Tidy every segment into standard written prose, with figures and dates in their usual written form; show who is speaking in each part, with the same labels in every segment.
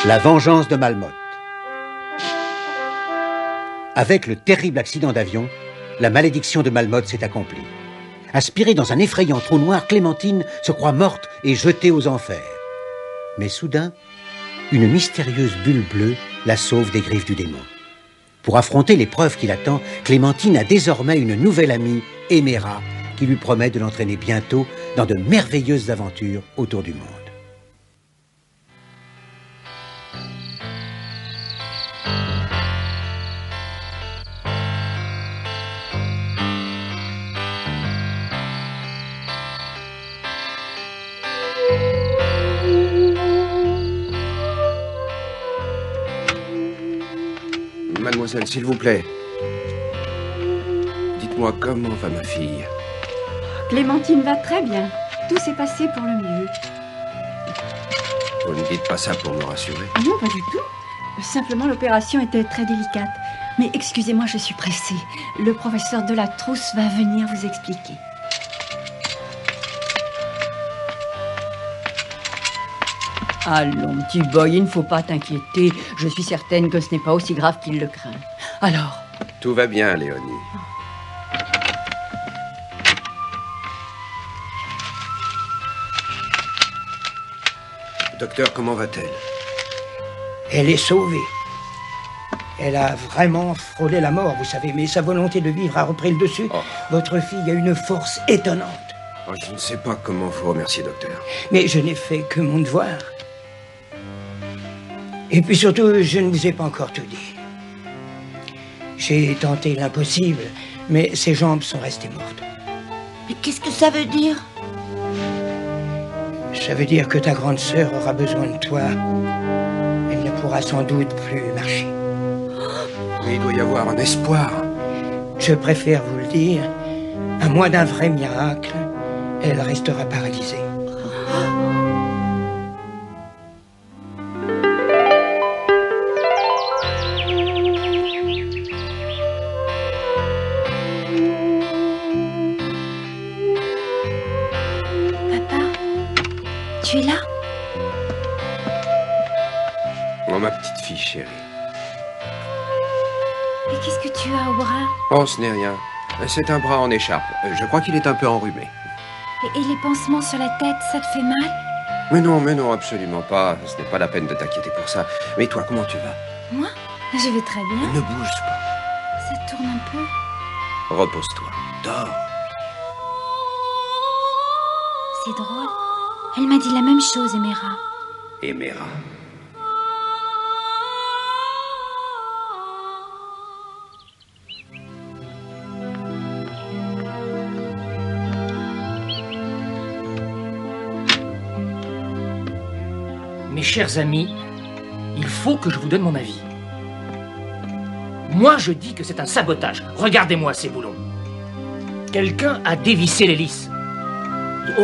Speaker 1: La vengeance de Malmotte. Avec le terrible accident d'avion, la malédiction de Malmotte s'est accomplie. Aspirée dans un effrayant trou noir, Clémentine se croit morte et jetée aux enfers. Mais soudain, une mystérieuse bulle bleue la sauve des griffes du démon. Pour affronter l'épreuve qui l'attend, Clémentine a désormais une nouvelle amie, Éméra, qui lui promet de l'entraîner bientôt dans de merveilleuses aventures autour du monde.
Speaker 2: Mademoiselle, s'il vous plaît. Dites-moi comment va ma fille.
Speaker 3: Clémentine va très bien. Tout s'est passé pour le mieux.
Speaker 2: Vous ne dites pas ça pour me rassurer?
Speaker 3: Non, pas du tout. Simplement, l'opération était très délicate. Mais excusez-moi, je suis pressée. Le professeur de la Trousse va venir vous expliquer. Allons, petit boy, il ne faut pas t'inquiéter. Je suis certaine que ce n'est pas aussi grave qu'il le craint. Alors?
Speaker 2: Tout va bien, Léonie. Docteur, comment va-t-elle?
Speaker 4: Elle est sauvée. Elle a vraiment frôlé la mort, vous savez, mais sa volonté de vivre a repris le dessus.
Speaker 2: Oh.
Speaker 4: Votre fille a une force étonnante.
Speaker 2: Oh, je ne sais pas comment vous remercier, docteur.
Speaker 4: Mais je n'ai fait que mon devoir. Et puis surtout, je ne vous ai pas encore tout dit. J'ai tenté l'impossible, mais ses jambes sont restées mortes.
Speaker 5: Mais qu'est-ce que ça veut dire?
Speaker 4: Ça veut dire que ta grande sœur aura besoin de toi. Elle ne pourra sans doute plus marcher.
Speaker 2: Mais il doit y avoir un espoir.
Speaker 4: Je préfère vous le dire, à moins d'un vrai miracle, elle restera paralysée.
Speaker 5: Tu es là?
Speaker 2: Oh, ma petite fille chérie.
Speaker 5: Mais qu'est-ce que tu as au bras?
Speaker 2: Oh, ce n'est rien. C'est un bras en écharpe. Je crois qu'il est un peu enrhumé.
Speaker 5: Et les pansements sur la tête, ça te fait mal?
Speaker 2: Mais non, absolument pas. Ce n'est pas la peine de t'inquiéter pour ça. Mais toi, comment tu vas?
Speaker 5: Moi? Je vais très bien.
Speaker 2: Ne bouge pas.
Speaker 5: Ça tourne un peu.
Speaker 2: Repose-toi. Dors.
Speaker 5: C'est drôle. Elle m'a dit la même chose, Éméra.
Speaker 2: Éméra.
Speaker 6: Mes chers amis, il faut que je vous donne mon avis. Moi, je dis que c'est un sabotage. Regardez-moi ces boulons. Quelqu'un a dévissé l'hélice. Oh,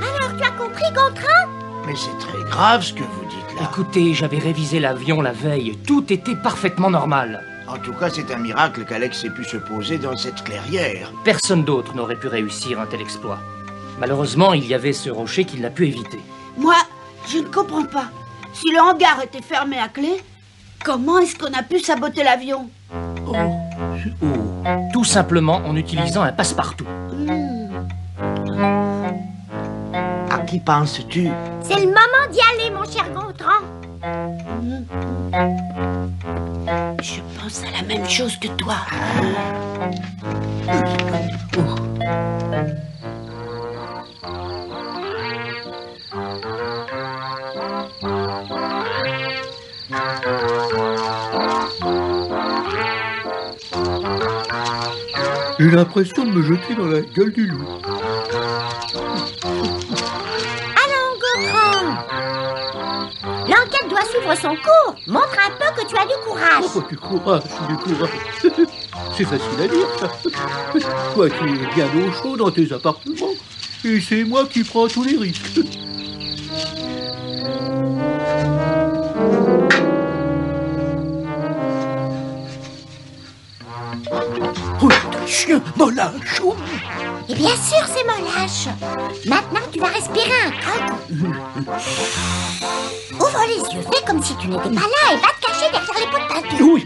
Speaker 5: Alors, tu as compris, Gontran?
Speaker 7: Mais c'est très grave ce que vous dites là.
Speaker 6: écoutez, j'avais révisé l'avion la veille. Tout était parfaitement normal.
Speaker 7: En tout cas, c'est un miracle qu'Alex ait pu se poser dans cette clairière.
Speaker 6: Personne d'autre n'aurait pu réussir un tel exploit. Malheureusement, il y avait ce rocher qui l'a pu éviter.
Speaker 5: Moi, je ne comprends pas. Si le hangar était fermé à clé, comment est-ce qu'on a pu saboter l'avion?
Speaker 6: Tout simplement en utilisant un passe-partout.
Speaker 7: À qui penses-tu?
Speaker 5: C'est le moment d'y aller, mon cher Gontran. Je pense à la même chose que toi.
Speaker 8: J'ai l'impression de me jeter dans la gueule du loup.
Speaker 5: Allons, Gontran. L'enquête doit suivre son cours. Montre un peu que tu as du courage.
Speaker 8: Oh, du courage. C'est facile à dire, ça. Toi, tu es bien au chaud dans tes appartements. Et c'est moi qui prends tous les risques. chien, Molache.
Speaker 5: Et bien sûr, c'est Molache. Maintenant, tu vas respirer un grand coup. Ouvre les yeux, fais comme si tu n'étais pas là et va te cacher derrière les pots de peinture.
Speaker 8: Oui,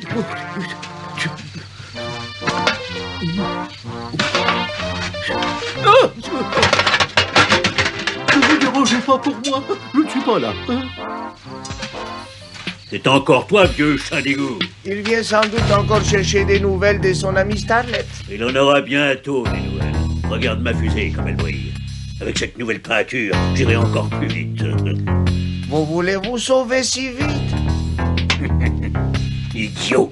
Speaker 8: ne vous dérangez pas pour moi, je ne suis pas là. Hein?
Speaker 9: C'est encore toi, vieux chat d'égout.
Speaker 7: Il vient sans doute encore chercher des nouvelles de son ami Starlet.
Speaker 9: Il en aura bientôt des nouvelles. Regarde ma fusée comme elle brille. Avec cette nouvelle peinture, j'irai encore plus vite.
Speaker 7: Vous voulez vous sauver si vite?
Speaker 9: Idiot!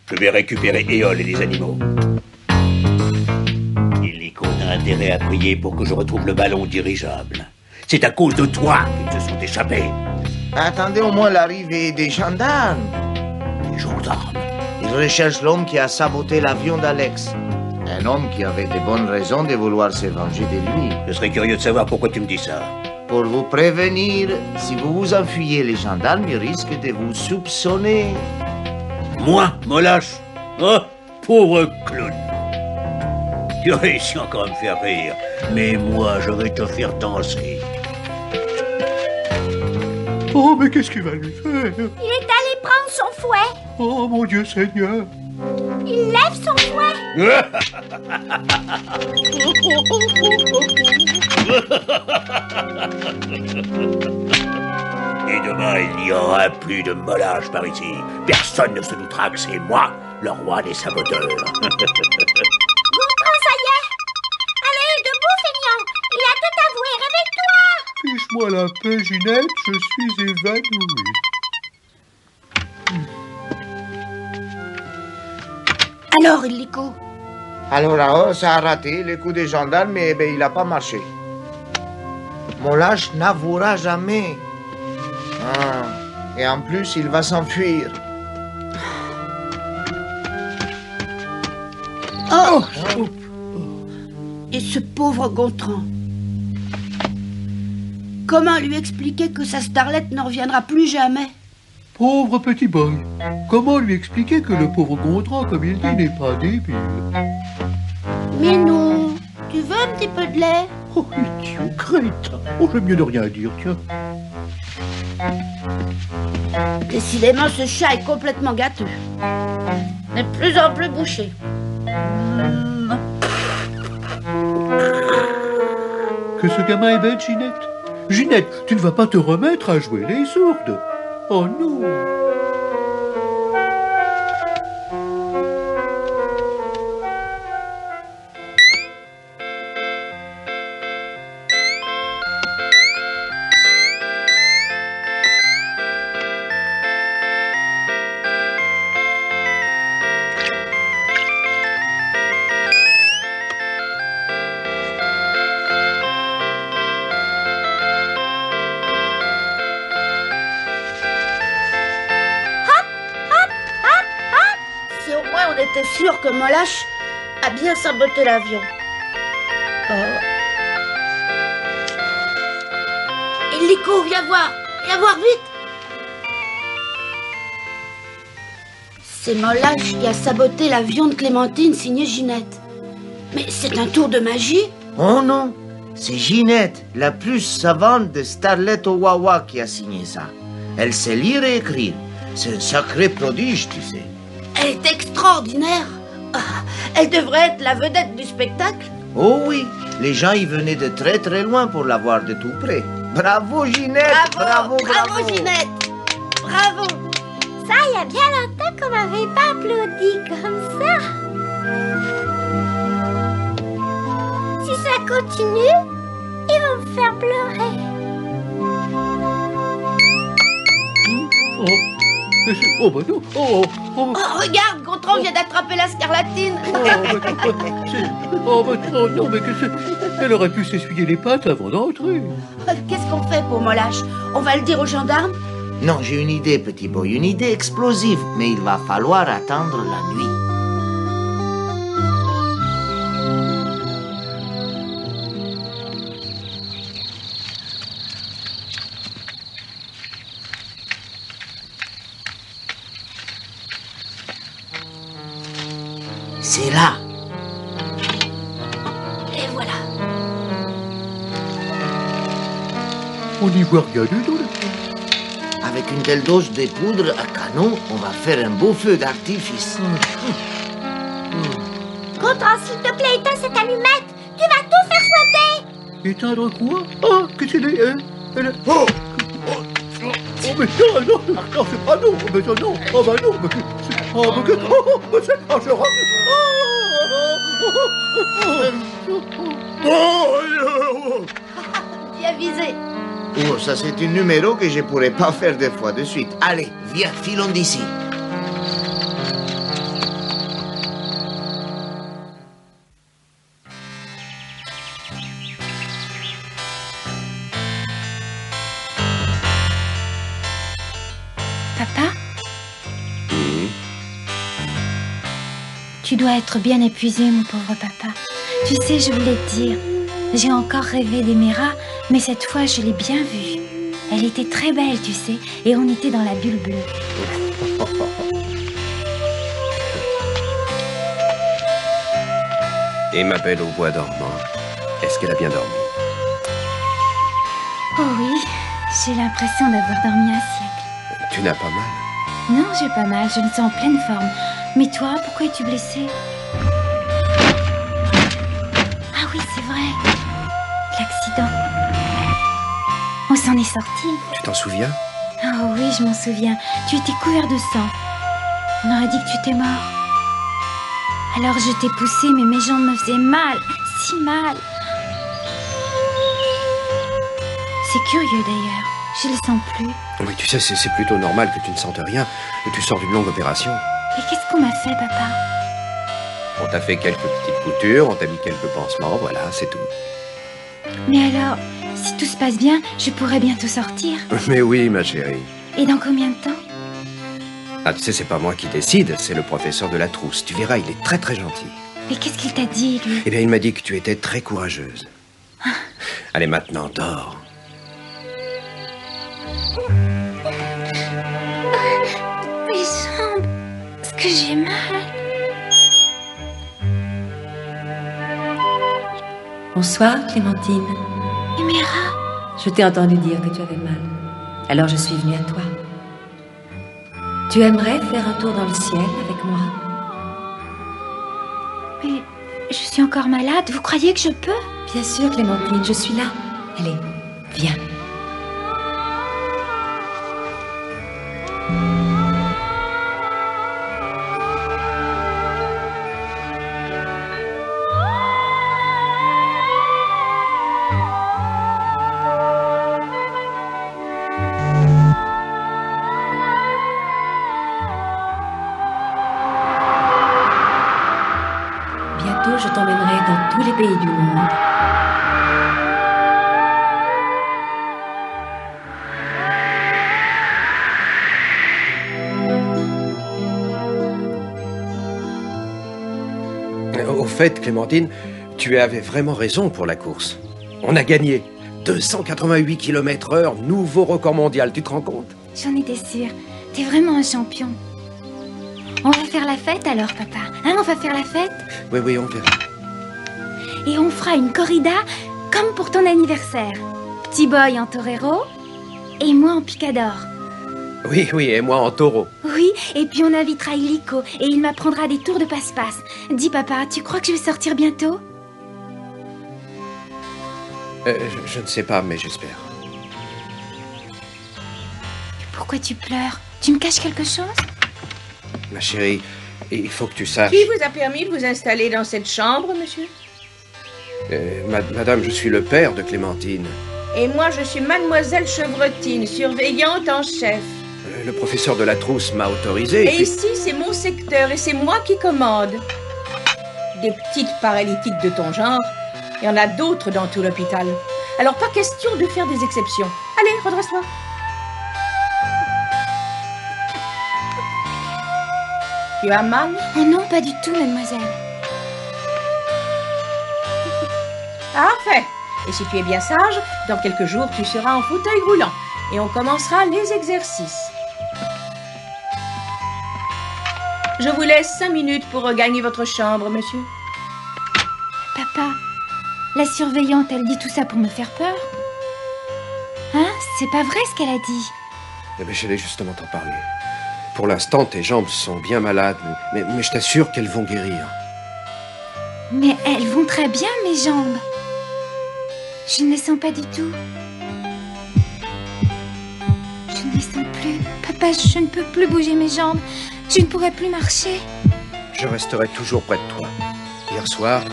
Speaker 9: Je vais récupérer Éole et les animaux. Illico a intérêt à prier pour que je retrouve le ballon dirigeable. C'est à cause de toi qu'ils se sont échappés.
Speaker 7: Attendez au moins l'arrivée des gendarmes.
Speaker 9: Les gendarmes?
Speaker 7: Ils recherchent l'homme qui a saboté l'avion d'Alex. Un homme qui avait de bonnes raisons de vouloir se venger de lui.
Speaker 9: Je serais curieux de savoir pourquoi tu me dis ça.
Speaker 7: Pour vous prévenir, si vous vous enfuyez, les gendarmes risquent de vous soupçonner.
Speaker 9: Moi, Molache? Oh, pauvre clown. Tu réussis encore à me faire rire, mais moi, je vais te faire danser.
Speaker 8: Oh, mais qu'est-ce qu'il va lui faire?
Speaker 5: Il est allé prendre son fouet.
Speaker 8: Oh, mon Dieu Seigneur.
Speaker 5: Il lève son fouet.
Speaker 9: Et demain, il n'y aura plus de Molache par ici. Personne ne se doutera que c'est moi, le roi des saboteurs.
Speaker 5: Gontran, ça y est. Allez, debout, feignant. Il a tout avoué. Réveille-toi.
Speaker 8: Fiche-moi la paix, Ginette, je suis évanoui.
Speaker 10: Alors, Illico?
Speaker 7: Alors, ça a raté les coups des gendarmes, mais il n'a pas marché. Molache n'avouera jamais. Ah, et en plus, il va s'enfuir.
Speaker 10: Oh! Et ce pauvre Gontran. Comment lui expliquer que sa starlette ne reviendra plus jamais?
Speaker 8: Pauvre petit boy. Comment lui expliquer que le pauvre Gontran, comme il dit, n'est pas débile?
Speaker 10: Mais non. Tu veux un petit peu de lait?
Speaker 8: Oh, idiot, crétin. Oh, j'aime mieux ne rien dire, tiens.
Speaker 10: Décidément, ce chat est complètement gâteux. De plus en plus bouché.
Speaker 8: Que ce gamin est bête, Ginette. Ginette, tu ne vas pas te remettre à jouer les sourdes. Oh non.
Speaker 10: T'es sûr que Molache a bien saboté l'avion? Illico, viens voir vite. C'est Molache qui a saboté l'avion de Clémentine signé Ginette. Mais c'est un tour de magie?
Speaker 7: Oh non, c'est Ginette, la plus savante de Starlet Owawa qui a signé ça. Elle sait lire et écrire. C'est un sacré prodige, tu sais.
Speaker 10: Elle est extraordinaire. Elle devrait être la vedette du spectacle.
Speaker 7: Oh oui, les gens y venaient de très très loin pour la voir de tout près. Bravo Ginette!
Speaker 10: Bravo Ginette! Bravo!
Speaker 5: Ça, il y a bien longtemps qu'on m'avait pas applaudi comme ça. Si ça continue, ils vont me faire pleurer.
Speaker 8: Oh, bah non.
Speaker 10: Oh, regarde, Gontran vient d'attraper la scarlatine.
Speaker 8: Oh, bah non, mais que c'est... Elle aurait pu s'essuyer les pattes avant d'entrer.
Speaker 10: Qu'est-ce qu'on fait pour Molache? On va le dire aux gendarmes?
Speaker 7: Non, j'ai une idée, petit boy, une idée explosive, mais il va falloir attendre la nuit. C'est là.
Speaker 8: On n'y voit rien du tout.
Speaker 7: Avec une telle dose de poudre à canon, on va faire un beau feu d'artifice.
Speaker 5: Gontran, s'il te plaît, éteins cette allumette. Tu vas tout faire sauter.
Speaker 8: Éteindre quoi? Ah, qu'est-ce qu'elle est? Oh! Oh, mais non, non, non, c'est pas non, mais ça, non, oh, bah non, mais c'est, oh, mais que, oh, mais c'est, oh, je rentre,
Speaker 10: Bien visé.
Speaker 7: Oh, ça c'est un numéro que je pourrais pas faire deux fois de suite. Allez, viens, filons d'ici.
Speaker 3: Papa? Tu dois être bien épuisé, mon pauvre papa. Tu sais, je voulais te dire, j'ai encore rêvé d'aimer rats, mais cette fois, je l'ai bien vue. Elle était très belle, tu sais, et on était dans la bulle bleue.
Speaker 2: Et ma belle au bois dormant, est-ce qu'elle a bien dormi?
Speaker 3: Oh oui, j'ai l'impression d'avoir dormi un siècle.
Speaker 2: Tu n'as pas mal?
Speaker 3: Non, j'ai pas mal, je me sens en pleine forme. Mais toi, pourquoi es-tu blessé? Ah oui, c'est vrai. L'accident. On s'en est sorti.
Speaker 2: Tu t'en souviens?
Speaker 3: Oh oui, je m'en souviens. Tu étais couvert de sang. On aurait dit que tu étais mort. Alors je t'ai poussé, mais mes jambes me faisaient mal. Si mal. C'est curieux d'ailleurs. Je les sens plus.
Speaker 2: Oui, tu sais, c'est plutôt normal que tu ne sentes rien. Tu sors d'une longue opération.
Speaker 3: Et qu'est-ce qu'on m'a fait, papa?
Speaker 2: On t'a fait quelques petites coutures, on t'a mis quelques pansements, voilà, c'est tout.
Speaker 3: Mais alors, si tout se passe bien, je pourrais bientôt sortir.
Speaker 2: Mais oui, ma chérie.
Speaker 3: Et dans combien de temps?
Speaker 2: Ah, tu sais, c'est pas moi qui décide, c'est le professeur de la trousse. Tu verras, il est très très gentil.
Speaker 3: Mais qu'est-ce qu'il t'a dit, lui?
Speaker 2: Eh bien, il m'a dit que tu étais très courageuse. Allez, maintenant, dors.
Speaker 3: Mes jambes, est-ce que j'ai mal?
Speaker 11: Bonsoir, Clémentine.
Speaker 3: Et mes rats?
Speaker 11: Je t'ai entendu dire que tu avais mal. Alors je suis venue à toi. Tu aimerais faire un tour dans le ciel avec moi?
Speaker 3: Mais je suis encore malade, vous croyez que je peux?
Speaker 11: Bien sûr, Clémentine, je suis là. Allez, viens. Bientôt, je t'emmènerai dans tous les pays du monde.
Speaker 2: Au fait, Clémentine, tu avais vraiment raison pour la course. On a gagné 288 km/h, nouveau record mondial, tu te rends compte?
Speaker 3: J'en étais sûre. T'es vraiment un champion. On va faire la fête alors, papa. Hein, on va faire la fête?
Speaker 2: Oui, oui, on verra.
Speaker 3: Et on fera une corrida comme pour ton anniversaire. Petit boy en torero et moi en picador.
Speaker 2: Oui, oui, et moi en taureau.
Speaker 3: Oui, et puis on invitera Illico et il m'apprendra des tours de passe-passe. Dis papa, tu crois que je vais sortir bientôt?
Speaker 2: Je ne sais pas, mais j'espère.
Speaker 3: Pourquoi tu pleures? Tu me caches quelque chose?
Speaker 2: Ma chérie, il faut que tu saches...
Speaker 12: Qui vous a permis de vous installer dans cette chambre, monsieur?
Speaker 2: Madame, je suis le père de Clémentine.
Speaker 12: Et moi, je suis mademoiselle Chevretine, surveillante en chef.
Speaker 2: Le professeur de la trousse m'a autorisé.
Speaker 12: Et ici, c'est mon secteur et c'est moi qui commande. Des petites paralytiques de ton genre, il y en a d'autres dans tout l'hôpital. Alors, pas question de faire des exceptions. Allez, redresse-toi. Tu as mal?
Speaker 3: Oh non, pas du tout, mademoiselle.
Speaker 12: Parfait. Et si tu es bien sage, dans quelques jours, tu seras en fauteuil roulant. Et on commencera les exercices. Je vous laisse 5 minutes pour regagner votre chambre, monsieur.
Speaker 3: Papa, la surveillante, elle dit tout ça pour me faire peur? Hein? c'est pas vrai ce qu'elle a dit.
Speaker 2: Eh bien, j'allais justement t'en parler. Pour l'instant, tes jambes sont bien malades, mais je t'assure qu'elles vont guérir.
Speaker 3: Mais elles vont très bien, mes jambes. Je ne les sens pas du tout. Je ne les sens plus. Papa, je ne peux plus bouger mes jambes. Je ne pourrai plus marcher.
Speaker 2: Je resterai toujours près de toi. Hier soir,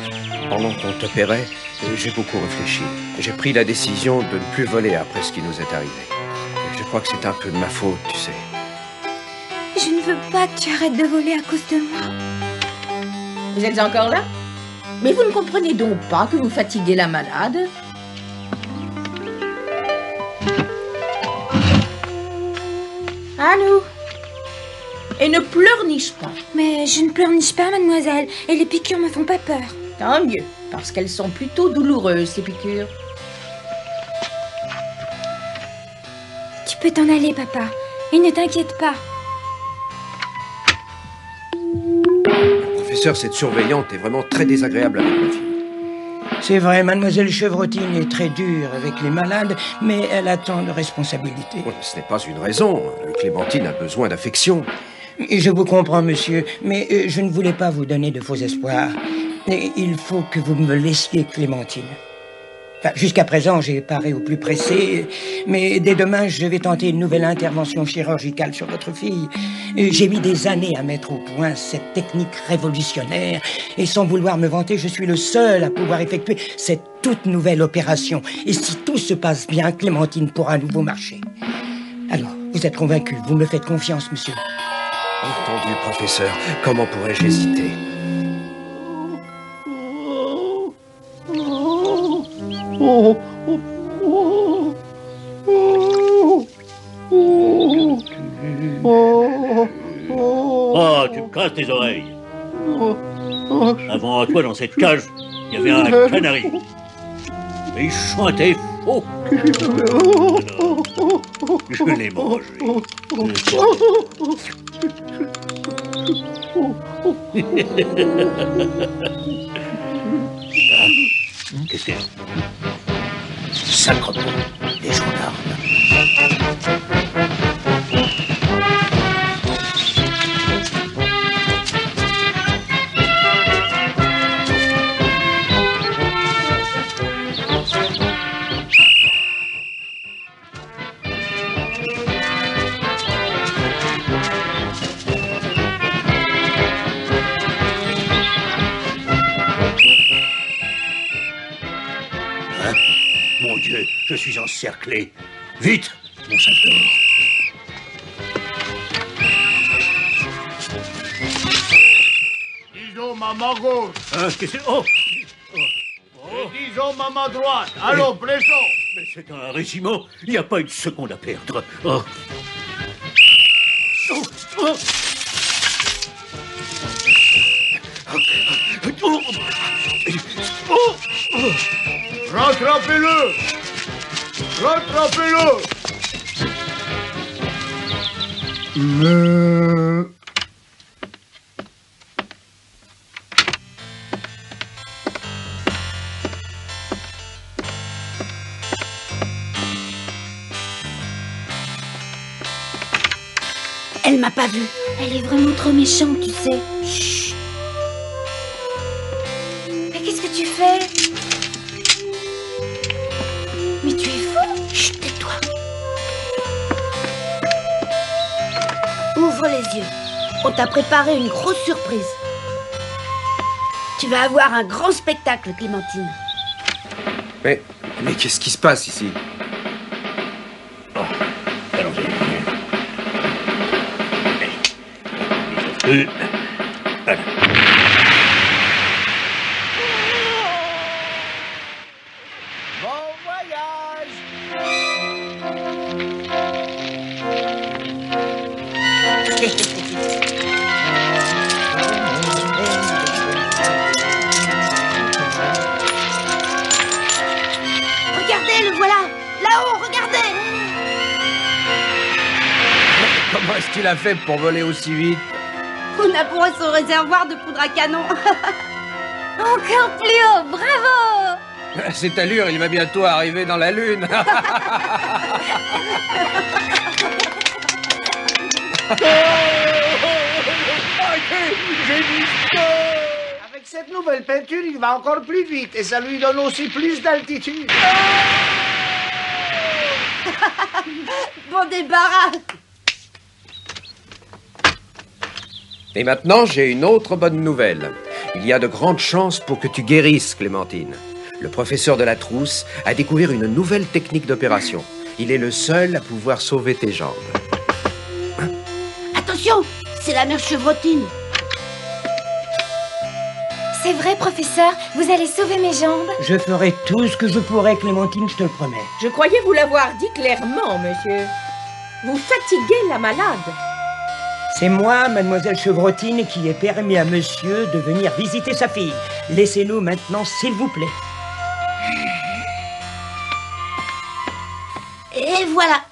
Speaker 2: pendant qu'on t'opérait, j'ai beaucoup réfléchi. J'ai pris la décision de ne plus voler après ce qui nous est arrivé. Je crois que c'est un peu de ma faute, tu sais.
Speaker 3: Je ne veux pas que tu arrêtes de voler à cause de moi.
Speaker 12: Vous êtes encore là? Mais vous ne comprenez donc pas que vous fatiguez la malade? Allô? Et ne pleurniche pas.
Speaker 3: Mais je ne pleurniche pas, mademoiselle. Et les piqûres me font pas peur.
Speaker 12: Tant mieux, parce qu'elles sont plutôt douloureuses, ces piqûres.
Speaker 3: Tu peux t'en aller, papa. Et ne t'inquiète pas.
Speaker 2: Professeur, cette surveillante est vraiment très désagréable avec ma fille.
Speaker 4: C'est vrai, mademoiselle Chevrotine est très dure avec les malades, mais elle a tant de responsabilités.
Speaker 2: Ce n'est pas une raison. Clémentine a besoin d'affection.
Speaker 4: Je vous comprends, monsieur, mais je ne voulais pas vous donner de faux espoirs. Et il faut que vous me laissiez Clémentine. Enfin, jusqu'à présent, j'ai paré au plus pressé, mais dès demain, je vais tenter une nouvelle intervention chirurgicale sur votre fille. J'ai mis des années à mettre au point cette technique révolutionnaire, et sans vouloir me vanter, je suis le seul à pouvoir effectuer cette toute nouvelle opération. Et si tout se passe bien, Clémentine pourra à nouveau marcher. Alors, vous êtes convaincu, vous me faites confiance, monsieur?
Speaker 2: Entendu, professeur. Comment pourrais-je hésiter?
Speaker 9: Oh, tu me casses tes oreilles. Avant toi, dans cette cage, il y avait un canari. Et il chantait faux. Alors, je l'ai mangé. Qu'est-ce que c'est? Sacre pot, des gendarmes. Mon Dieu, je suis encerclé. Vite, mon sac d'or.
Speaker 8: Disons ma main gauche.
Speaker 9: Qu'est-ce que c'est? Oh,
Speaker 8: Et disons ma main droite. Allons, pressons.
Speaker 9: Mais c'est un régiment. Il n'y a pas une seconde à perdre. Oh. Oh. Oh.
Speaker 8: Oh. Rattrapez-le. Rattrapez-le.
Speaker 10: Elle m'a pas vue.
Speaker 3: Elle est vraiment trop méchante, tu sais. Chut. Mais qu'est-ce que tu fais? Mais tu es fou.
Speaker 10: Chut, tais-toi. Ouvre les yeux. On t'a préparé une grosse surprise. Tu vas avoir un grand spectacle, Clémentine.
Speaker 2: Mais qu'est-ce qui se passe ici?
Speaker 8: Bon voyage.
Speaker 10: Regardez, le voilà. Là-haut, regardez.
Speaker 2: Comment est-ce qu'il a fait pour voler aussi vite?
Speaker 10: On a pour son réservoir de poudre à canon.
Speaker 3: Encore plus haut, bravo!
Speaker 2: À cette allure, il va bientôt arriver dans la Lune.
Speaker 7: Avec cette nouvelle peinture, il va encore plus vite et ça lui donne aussi plus d'altitude.
Speaker 10: Bon débarras.
Speaker 2: Et maintenant, j'ai une autre bonne nouvelle. Il y a de grandes chances pour que tu guérisses, Clémentine. Le professeur de la trousse a découvert une nouvelle technique d'opération. Il est le seul à pouvoir sauver tes jambes.
Speaker 10: Attention, c'est la mère Chevrotine.
Speaker 3: C'est vrai, professeur, vous allez sauver mes jambes.
Speaker 4: Je ferai tout ce que je pourrai, Clémentine, je te le promets.
Speaker 12: Je croyais vous l'avoir dit clairement, monsieur. Vous fatiguez la malade.
Speaker 4: C'est moi, mademoiselle Chevrotine, qui ai permis à monsieur de venir visiter sa fille. Laissez-nous maintenant, s'il vous plaît.
Speaker 10: Et voilà.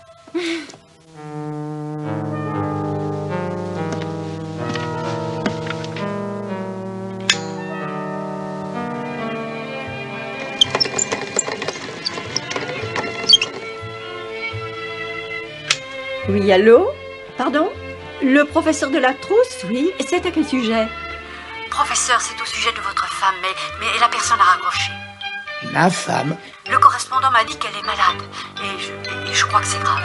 Speaker 13: Oui, allô? Pardon? Le professeur de la trousse, oui. C'est à quel sujet?
Speaker 14: Professeur, c'est au sujet de votre femme, mais la personne a raccroché.
Speaker 4: Ma femme?
Speaker 14: Le correspondant m'a dit qu'elle est malade, et je crois que c'est grave.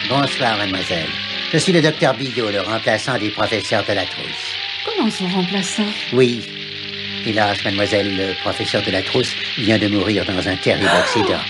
Speaker 1: Bonsoir, mademoiselle. Je suis le docteur Billot, le remplaçant du professeur de la trousse.
Speaker 13: Comment son remplaçant?
Speaker 1: Oui. Hélas, mademoiselle, le professeur de la trousse vient de mourir dans un terrible accident.